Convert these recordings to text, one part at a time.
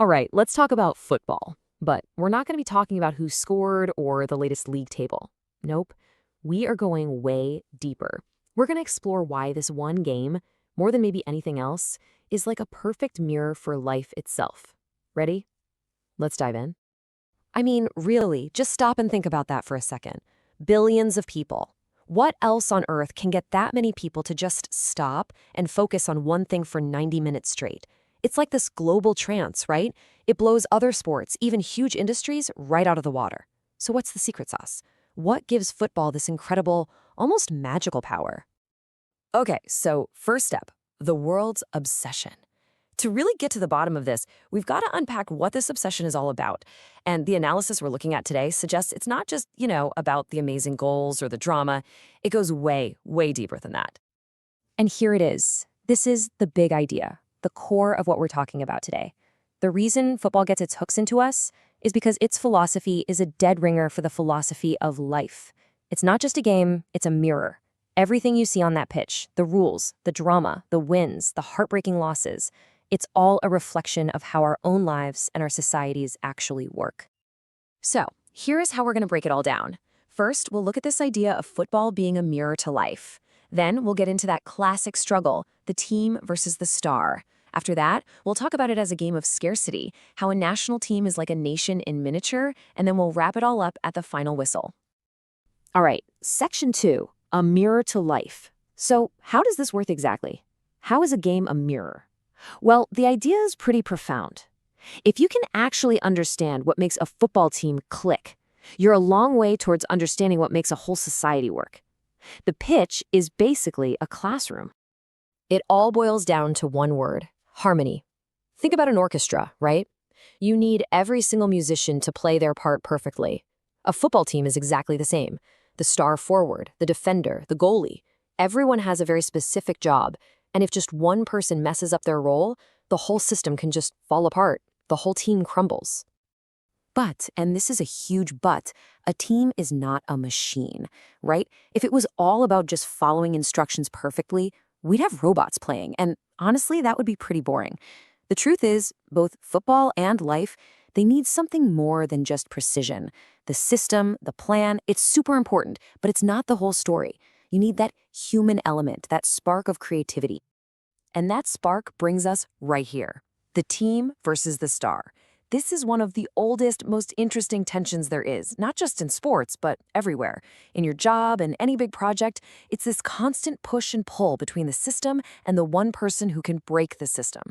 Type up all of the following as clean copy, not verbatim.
All right, let's talk about football. But we're not going to be talking about who scored or the latest league table. Nope. We are going way deeper. We're going to explore why this one game, more than maybe anything else, is like a perfect mirror for life itself. Ready? Let's dive in. I mean, really, just stop and think about that for a second. Billions of people. What else on earth can get that many people to just stop and focus on one thing for 90 minutes straight? It's like this global trance, right? It blows other sports, even huge industries, right out of the water. So what's the secret sauce? What gives football this incredible, almost magical power? Okay, so first step, the world's obsession. To really get to the bottom of this, we've got to unpack what this obsession is all about. And the analysis we're looking at today suggests it's not just, about the amazing goals or the drama. It goes way, way deeper than that. And here it is. This is the big idea, the core of what we're talking about today. The reason football gets its hooks into us is because its philosophy is a dead ringer for the philosophy of life. It's not just a game, it's a mirror. Everything you see on that pitch, the rules, the drama, the wins, the heartbreaking losses, it's all a reflection of how our own lives and our societies actually work. So, here is how we're going to break it all down. First, we'll look at this idea of football being a mirror to life. Then, we'll get into that classic struggle, the team versus the star. After that, we'll talk about it as a game of scarcity, how a national team is like a nation in miniature, and then we'll wrap it all up at the final whistle. All right, section 2, a mirror to life. So, how does this work exactly? How is a game a mirror? Well, the idea is pretty profound. If you can actually understand what makes a football team click, you're a long way towards understanding what makes a whole society work. The pitch is basically a classroom. It all boils down to one word: harmony. Think about an orchestra, right? You need every single musician to play their part perfectly. A football team is exactly the same. The star forward, the defender, the goalie. Everyone has a very specific job. And if just one person messes up their role, the whole system can just fall apart. The whole team crumbles. But, and this is a huge but, a team is not a machine, right? If it was all about just following instructions perfectly, we'd have robots playing, and honestly, that would be pretty boring. The truth is, both football and life, they need something more than just precision. The system, the plan, it's super important, but it's not the whole story. You need that human element, that spark of creativity. And that spark brings us right here. The team versus the star. This is one of the oldest, most interesting tensions there is, not just in sports, but everywhere. In your job and any big project, it's this constant push and pull between the system and the one person who can break the system.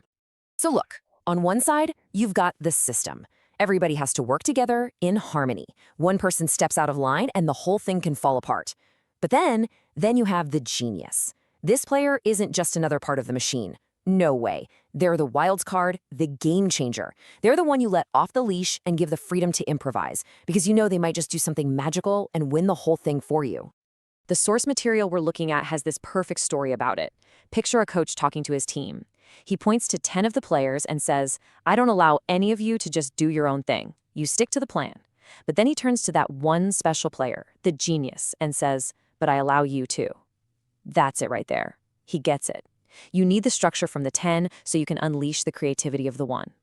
So look, on one side, you've got the system. Everybody has to work together in harmony. One person steps out of line and the whole thing can fall apart. But then you have the genius. This player isn't just another part of the machine. No way. They're the wild card, the game changer. They're the one you let off the leash and give the freedom to improvise, because you know they might just do something magical and win the whole thing for you. The source material we're looking at has this perfect story about it. Picture a coach talking to his team. He points to 10 of the players and says, "I don't allow any of you to just do your own thing. You stick to the plan." But then he turns to that one special player, the genius, and says, "But I allow you to." That's it right there. He gets it. You need the structure from the 10 so you can unleash the creativity of the one.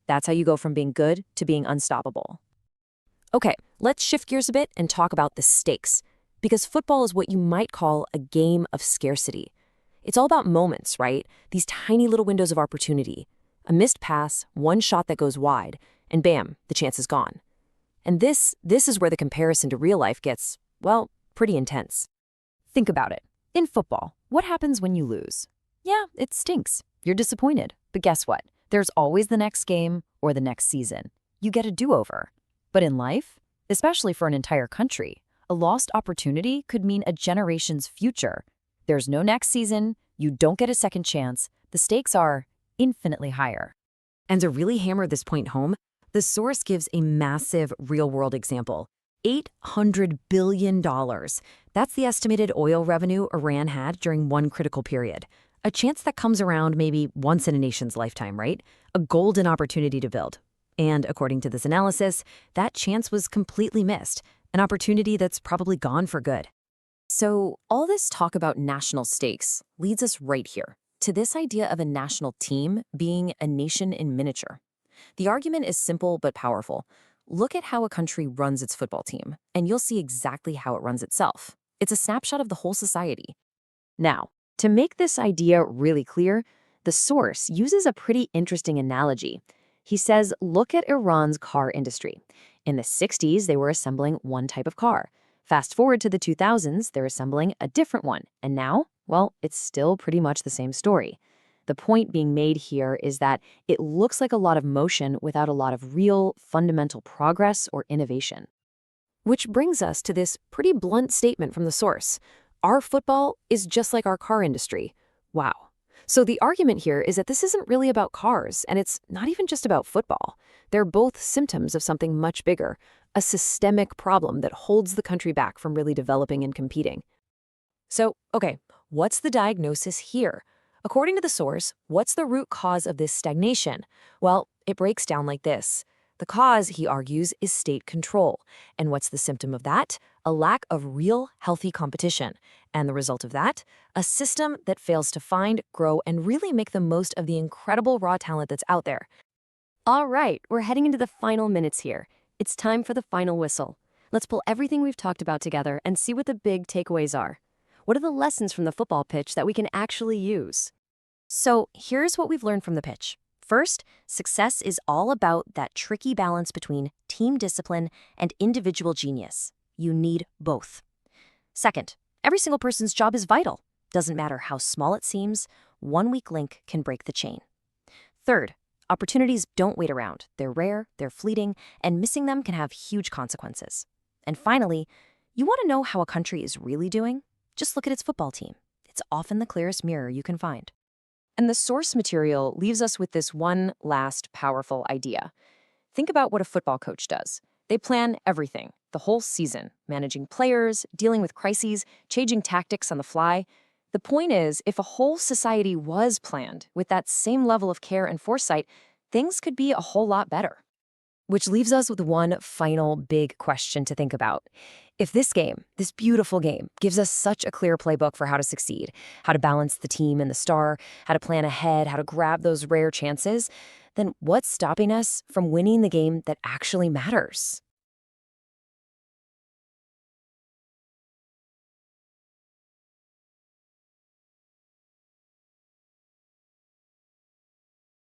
That's how you go from being good to being unstoppable. Okay, let's shift gears a bit and talk about the stakes. Because football is what you might call a game of scarcity. It's all about moments, right? These tiny little windows of opportunity. A missed pass, one shot that goes wide, and bam, the chance is gone. And this is where the comparison to real life gets, well, pretty intense. Think about it. In football, what happens when you lose? Yeah, it stinks. You're disappointed. But guess what? There's always the next game or the next season. You get a do-over. But in life, especially for an entire country, a lost opportunity could mean a generation's future. There's no next season, you don't get a second chance, the stakes are infinitely higher. And to really hammer this point home, the source gives a massive real-world example. $800 billion. That's the estimated oil revenue Iran had during one critical period. A chance that comes around maybe once in a nation's lifetime, right? A golden opportunity to build. And according to this analysis, that chance was completely missed, an opportunity that's probably gone for good. So all this talk about national stakes leads us right here to this idea of a national team being a nation in miniature. The argument is simple but powerful. Look at how a country runs its football team, and you'll see exactly how it runs itself. It's a snapshot of the whole society. Now, to make this idea really clear, the source uses a pretty interesting analogy. He says, look at Iran's car industry. In the 60s, they were assembling one type of car. Fast forward to the 2000s, they're assembling a different one. And now, well, it's still pretty much the same story. The point being made here is that it looks like a lot of motion without a lot of real, fundamental progress or innovation. Which brings us to this pretty blunt statement from the source. Our football is just like our car industry. Wow. So the argument here is that this isn't really about cars, and it's not even just about football. They're both symptoms of something much bigger, a systemic problem that holds the country back from really developing and competing. So, okay, what's the diagnosis here? According to the source, what's the root cause of this stagnation? Well, it breaks down like this. The cause, he argues, is state control. And what's the symptom of that? A lack of real, healthy competition. And the result of that? A system that fails to find, grow, and really make the most of the incredible raw talent that's out there. All right, we're heading into the final minutes here. It's time for the final whistle. Let's pull everything we've talked about together and see what the big takeaways are. What are the lessons from the football pitch that we can actually use? So here's what we've learned from the pitch. First, success is all about that tricky balance between team discipline and individual genius. You need both. Second, every single person's job is vital. Doesn't matter how small it seems, one weak link can break the chain. Third, opportunities don't wait around. They're rare, they're fleeting, and missing them can have huge consequences. And finally, you want to know how a country is really doing? Just look at its football team. It's often the clearest mirror you can find. And the source material leaves us with this one last powerful idea. Think about what a football coach does. They plan everything, the whole season, managing players, dealing with crises, changing tactics on the fly. The point is, if a whole society was planned with that same level of care and foresight, things could be a whole lot better. Which leaves us with one final big question to think about. If this game, this beautiful game, gives us such a clear playbook for how to succeed, how to balance the team and the star, how to plan ahead, how to grab those rare chances, then what's stopping us from winning the game that actually matters?